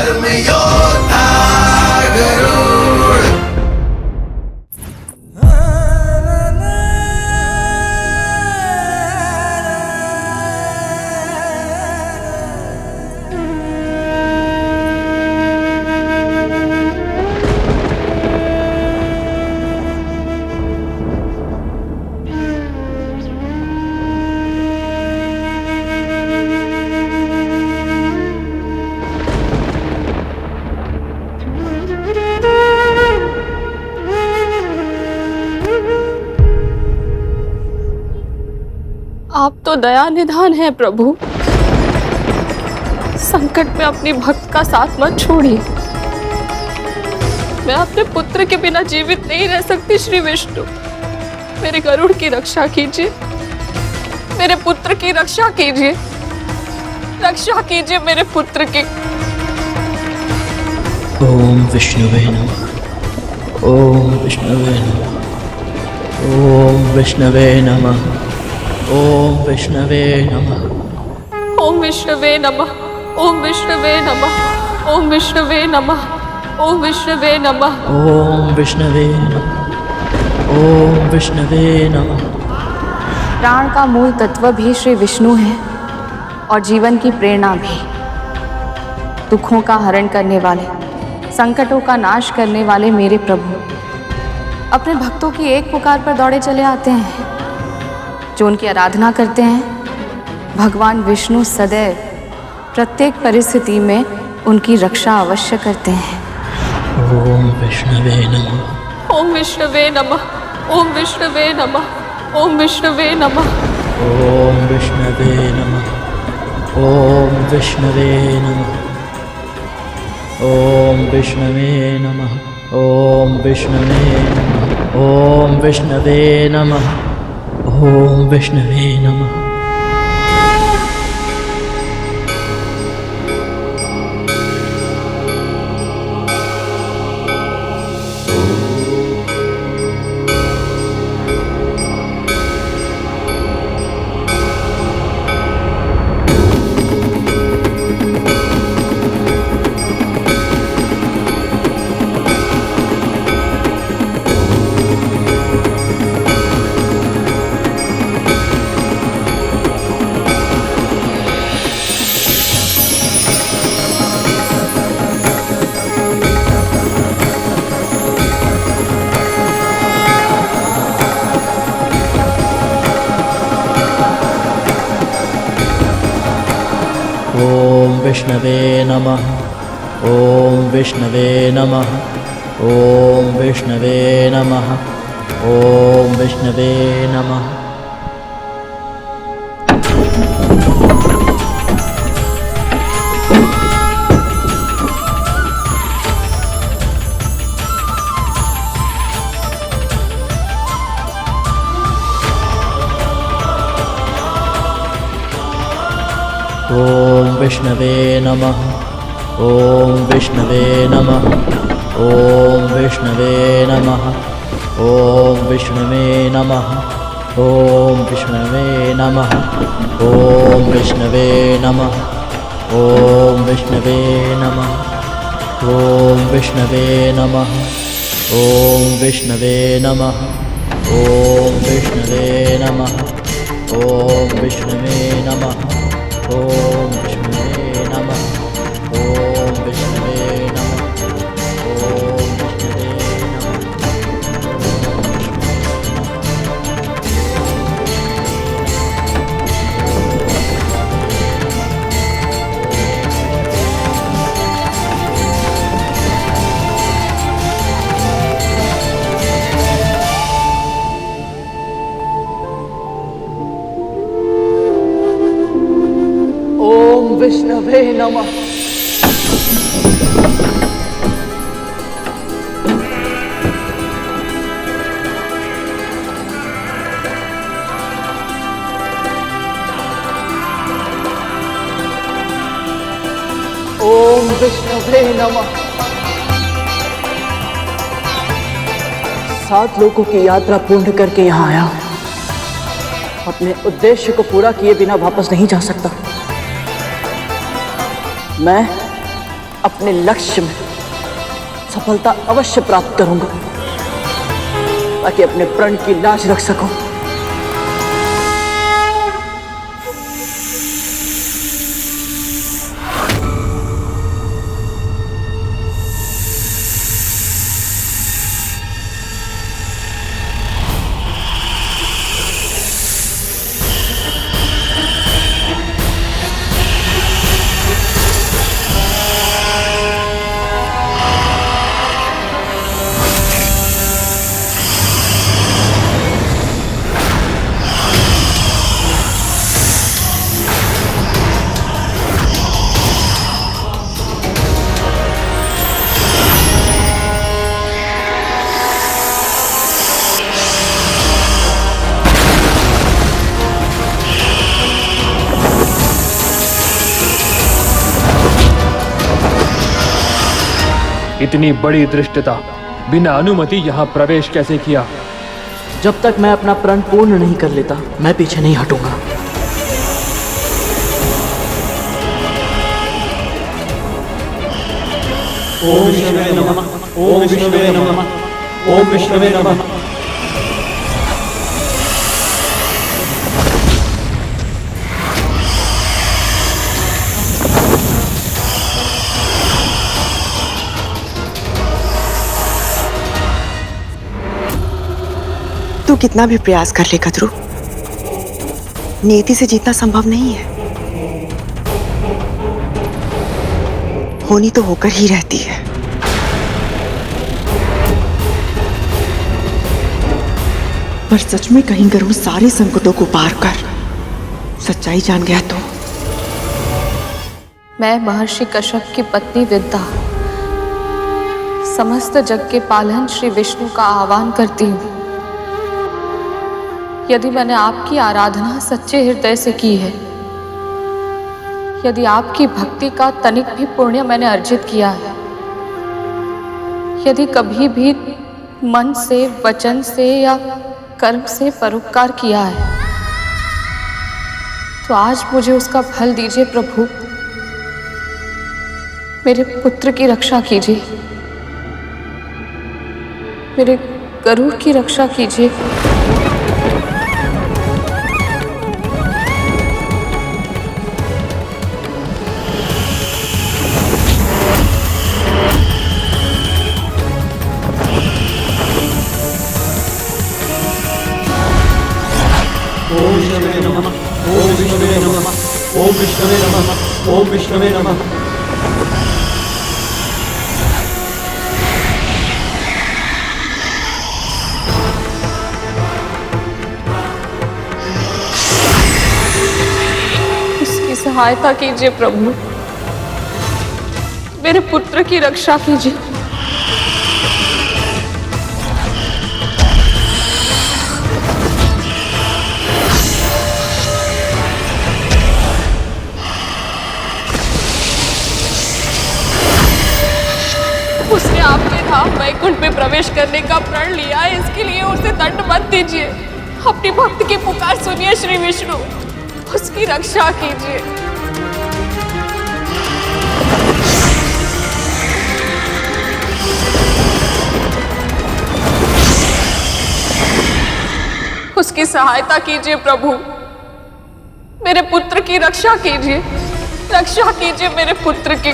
धर्म योद्धा गरुड़। आप तो दया निधान हैं प्रभु, संकट में अपनी भक्त का साथ मत छोड़िए। मैं अपने पुत्र के बिना जीवित नहीं रह सकती। श्री विष्णु, मेरे गरुड़ की रक्षा कीजिए, मेरे पुत्र की रक्षा कीजिए, रक्षा कीजिए मेरे पुत्र की। ओम विष्णुवे नमः। ओम विष्णुवे नमः। ओम विष्णुवे नमः। ओम विष्णुवे नमः। ओम विष्णुवे नमः। ओम विष्णुवे नमः। ओम विष्णुवे नमः। ओम विष्णुवे नमः। ओम विष्णुवे नमः। ओम विष्णुवे नमः। प्राण का मूल तत्व भी श्री विष्णु है और जीवन की प्रेरणा भी। दुखों का हरण करने वाले, संकटों का नाश करने वाले मेरे प्रभु अपने भक्तों की एक पुकार पर दौड़े चले आते हैं। जो उनकी आराधना करते हैं, भगवान विष्णु सदैव प्रत्येक परिस्थिति में उनकी रक्षा अवश्य करते हैं। ओम विष्णुवे नमः। ओम विष्णुवे नमः। ओम विष्णुवे नमः। ओम विष्णुवे नमः। ओम विष्णुवे नमः। ओम विष्णुवे नमः। ओम विष्णुवे नमः। ओम विष्णुवे नमः। ओम विष्णुवे नमः। ओम विष्णुवे नमः। ओम विष्णवे नमः। ओम विष्णवे नमः। ओम विष्णवे नमः। ओम विष्णवे नमः। ओम विष्णवे नमः। ओम विष्णवे नमः। ओम विष्णवे नमः। ओम विष्णवे नमः। ओम विष्णवे नमः। ओम विष्णवे नमः। ओम विष्णवे नमः। ओम विष्णवे नमः। ओम विष्णवे नमः। ओम विष्णवे नमः। ओम विष्णवे नमः। ओम विष्णुवे नमः। ओम विष्णुवे नमः। ओम विष्णुवे विष्णवे नमः। ओम विष्णवे नमः। 7 लोगों की यात्रा पूर्ण करके यहाँ आया, अपने उद्देश्य को पूरा किए बिना वापस नहीं जा सकता। मैं अपने लक्ष्य में सफलता अवश्य प्राप्त करूंगा, ताकि अपने प्रण की लाज रख सकूं। इतनी बड़ी धृष्टता, बिना अनुमति यहाँ प्रवेश कैसे किया? जब तक मैं अपना प्रण पूर्ण नहीं कर लेता, मैं पीछे नहीं हटूंगा। ओम विष्णवे नमः, ओम विष्णवे नमः, ओम विष्णवे नमः। तू कितना भी प्रयास कर ले कद्रू, नियति से जीतना संभव नहीं है। होनी तो होकर ही रहती है। पर सच में कहीं गरुड़ सारे संकटों को पार कर सच्चाई जान गया तो मैं महर्षि कश्यप की पत्नी विद्या समस्त जग के पालन श्री विष्णु का आह्वान करती हूँ। यदि मैंने आपकी आराधना सच्चे हृदय से की है, यदि आपकी भक्ति का तनिक भी पुण्य मैंने अर्जित किया है, यदि कभी भी मन से, वचन से या कर्म से परोपकार किया है, तो आज मुझे उसका फल दीजिए प्रभु। मेरे पुत्र की रक्षा कीजिए, मेरे गरुड़ की रक्षा कीजिए। ओम विष्णवे नमः, ओम विष्णवे नमः, ओम विष्णवे नमः, ओम विष्णवे नमः। उसकी सहायता कीजिए प्रभु, मेरे पुत्र की रक्षा कीजिए। उसने आपके धाम वैकुंठ में प्रवेश करने का प्रण लिया है, इसके लिए उसे दंड मत दीजिए। अपनी भक्त की पुकार सुनिए श्री विष्णु, उसकी रक्षा कीजिए। उसकी सहायता कीजिए प्रभु, मेरे पुत्र की रक्षा कीजिए, रक्षा कीजिए मेरे पुत्र की।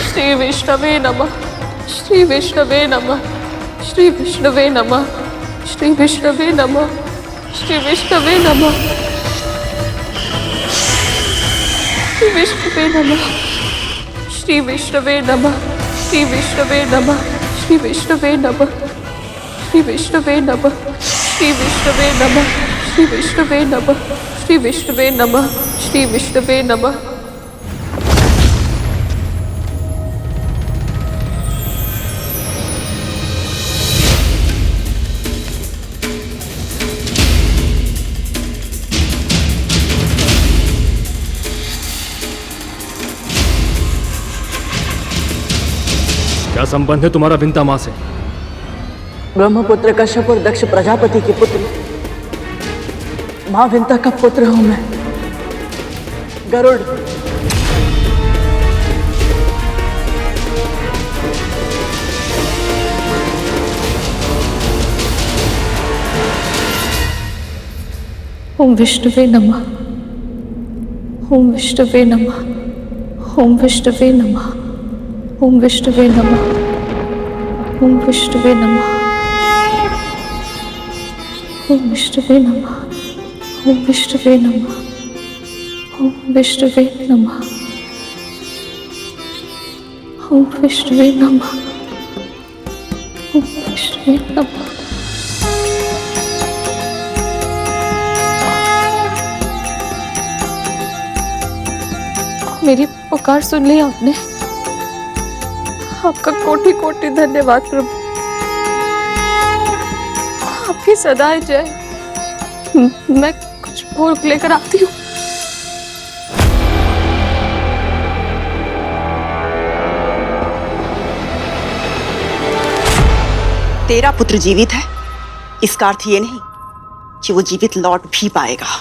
श्री विष्णवे नमः, श्री विष्णवे नमः, श्री विष्णवे नमः, श्री विष्णवे नमः, श्री विष्णवे नमः, श्री विष्णवे नमः, श्री विष्णवे नमः, श्री विष्णवे नमः, श्री विष्णवे नमः, श्री विष्णवे नमः, श्री विष्णवे नमः, श्री विष्णवे नमः, श्री विष्णवे नमः, श्री विष्णवे नमः। क्या संबंध है तुम्हारा विंता माँ से? ब्रह्मपुत्र कश्यप और दक्ष प्रजापति की पुत्री मां विंता का पुत्र हूं मैं, गरुड़। ओम विष्णुवे नमः। ओम विष्णुवे नमः। ओम विष्णुवे नमः। ओम विष्णुवे नमः। ओम विष्णुवे नमः। ओम विष्णुवे नमः। ओम विष्णुवे नमः। ओम विष्णुवे नमः। ओम विष्णुवे नमः। ओम विष्णुवे नमः। मेरी पुकार सुन ली आपने। आपका कोटि कोटि धन्यवाद प्रभु। आपकी सदाएं जय। मैं कुछ भोग लेकर आती हूँ। तेरा पुत्र जीवित है, इसका अर्थ ये नहीं कि वो जीवित लौट भी पाएगा।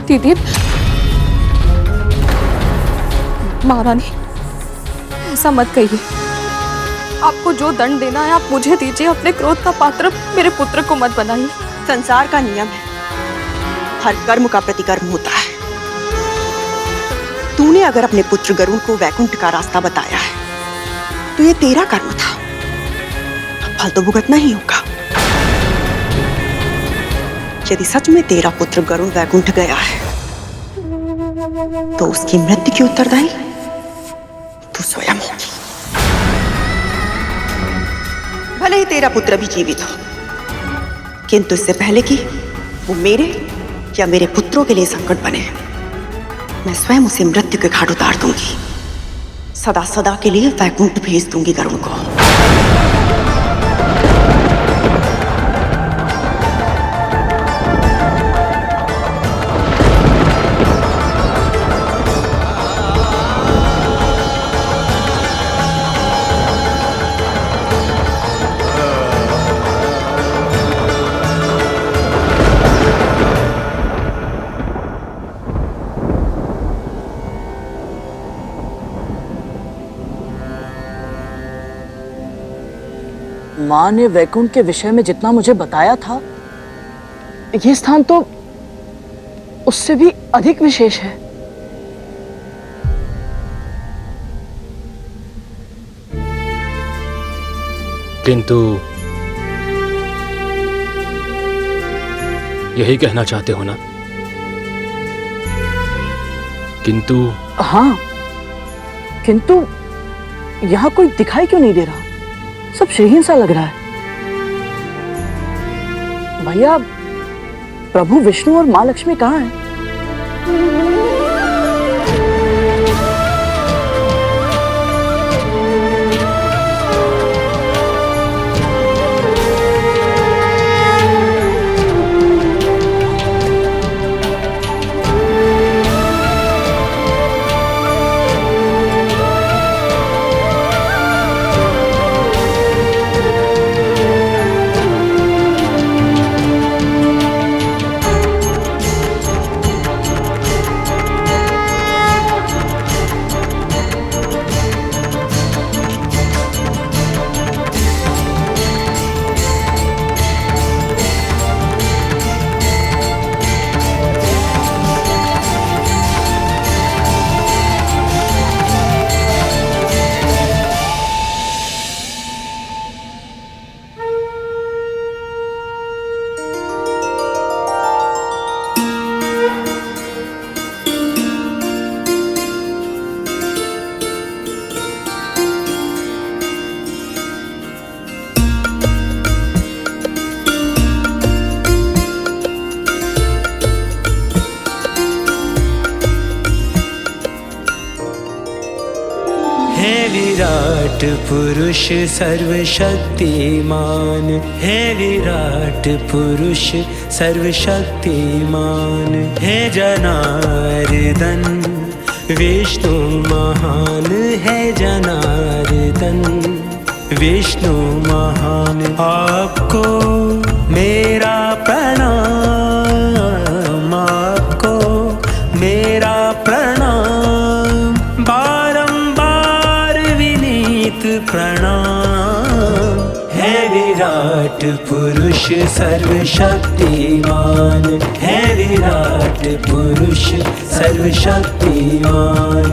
दीदी, महारानी ऐसा मत कहिए। आपको जो दंड देना है आप मुझे दीजिए। अपने क्रोध का पात्र मेरे पुत्र को मत बनाइए। संसार का नियम है, हर कर्म का प्रतिकर्म होता है। तूने अगर अपने पुत्र गरुड़ को वैकुंठ का रास्ता बताया है तो ये तेरा कर्म था, अब फल तो भुगतना ही होगा। यदि सच में तेरा पुत्र गरुड़ वैकुंठ गया है तो उसकी मृत्यु की उत्तरदायी तू स्वयं होगी। भले ही तेरा पुत्र भी जीवित हो, किंतु इससे पहले कि वो मेरे या मेरे पुत्रों के लिए संकट बने, मैं स्वयं उसे मृत्यु के घाट उतार दूंगी। सदा सदा के लिए वैकुंठ भेज दूंगी गरुड़ को। मां ने वैकुंठ के विषय में जितना मुझे बताया था, ये स्थान तो उससे भी अधिक विशेष है। किंतु यही कहना चाहते हो ना? किंतु हाँ, किंतु यहां कोई दिखाई क्यों नहीं दे रहा? सब श्रीहीन सा लग रहा है। भैया, प्रभु विष्णु और मां लक्ष्मी कहाँ हैं? विराट पुरुष सर्वशक्तिमान, है विराट पुरुष सर्वशक्तिमान, है जनार्दन विष्णु महान, है जनार्दन विष्णु महान आपको मेरा प्रणाम, आपको मेरा प्रणाम, बारंबार विनीत प्रणाम। है विराट पुरुष सर्वशक्तिमान, है विराट पुरुष सर्वशक्तिमान।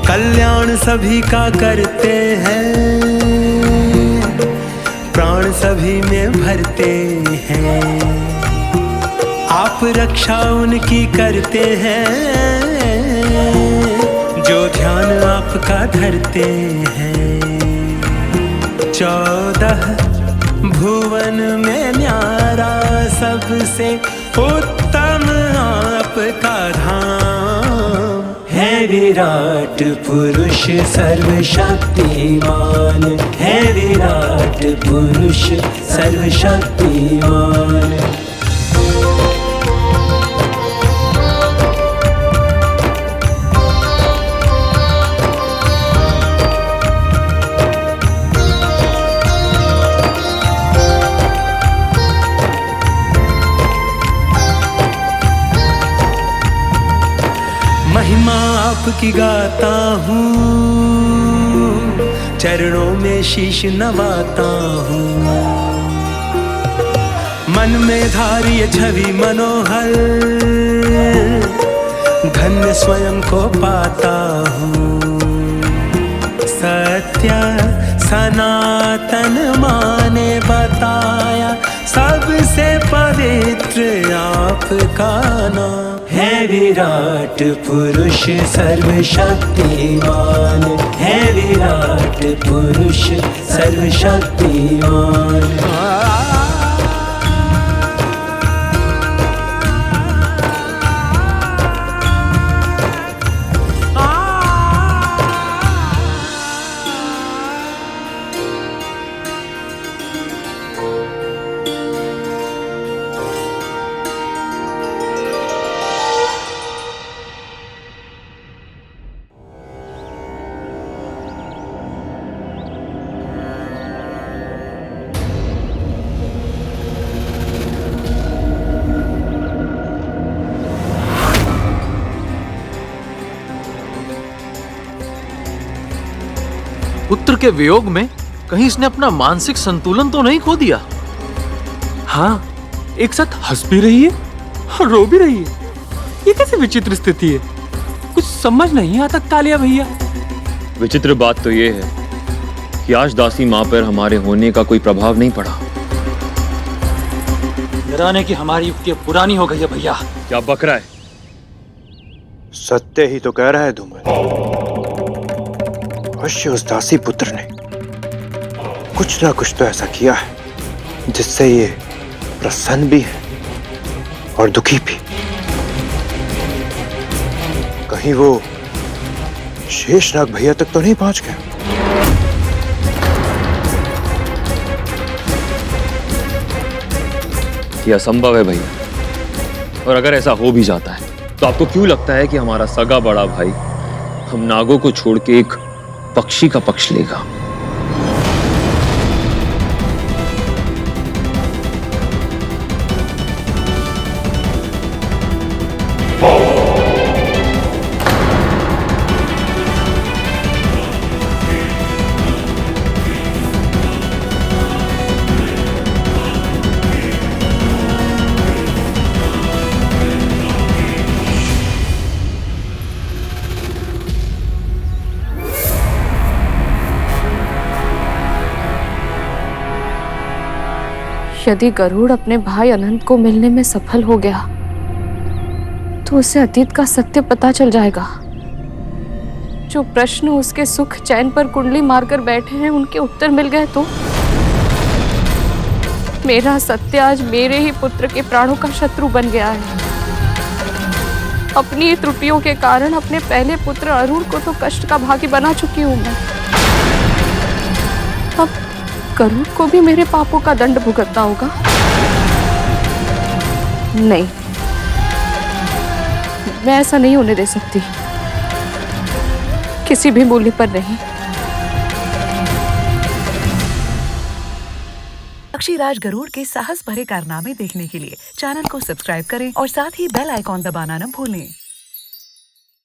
कल्याण सभी का करते हैं, प्राण सभी में भरते हैं, आप रक्षा उनकी करते हैं जो ध्यान आपका धरते हैं। 14 भुवन में न्यारा सबसे उत्तम आपका धाम। है विराट पुरुष सर्वशक्तिमान, है विराट पुरुष सर्वशक्तिमान। महिमा आपकी गाता हूँ, चरणों में शीश नवाता हूँ, मन में धारिय छवि मनोहर, धन्य स्वयं को पाता हूँ। सत्य सनातन माने बताया, सबसे पवित्र आपका नाम। है विराट पुरुष सर्वशक्तिमान, है विराट पुरुष सर्वशक्तिमान। पुत्र के वियोग में कहीं इसने अपना मानसिक संतुलन तो नहीं खो दिया? हाँ, एक साथ हंस भी रही है और रो भी रही है। ये कैसे विचित्र स्थिति है, कुछ समझ नहीं आता कालिया भैया। विचित्र बात तो ये है कि आज दासी माँ पर हमारे होने का कोई प्रभाव नहीं पड़ा। डराने की हमारी युक्ति पुरानी हो गई है भैया। क्या बक रहा है? सत्य ही तो कह रहा है धूमल। अवश्य उस दासी पुत्र ने कुछ ना कुछ तो ऐसा किया है जिससे ये प्रसन्न भी है और दुखी भी। कहीं वो शेषनाग भैया तक तो नहीं पहुंच गया? ये असंभव है भैया, और अगर ऐसा हो भी जाता है तो आपको क्यों लगता है कि हमारा सगा बड़ा भाई हम नागों को छोड़ के एक पक्षी का पक्ष लेगा? यदि गरुड़ अपने भाई अनंत को मिलने में सफल हो गया तो उसे अतीत का सत्य पता चल जाएगा। जो प्रश्न उसके सुख चैन पर कुंडली मारकर बैठे हैं उनके उत्तर मिल गए तो मेरा सत्य आज मेरे ही पुत्र के प्राणों का शत्रु बन गया है अपनी त्रुटियों के कारण अपने पहले पुत्र अरुण को तो कष्ट का भागी बना चुकी हूं मैं। अब गरुड़ को भी मेरे पापों का दंड भुगतना होगा। नहीं, मैं ऐसा नहीं होने दे सकती, किसी भी मूल्य पर नहीं। पक्षीराज गरुड़ के साहस भरे कारनामे देखने के लिए चैनल को सब्सक्राइब करें और साथ ही बेल आइकॉन दबाना न भूलें।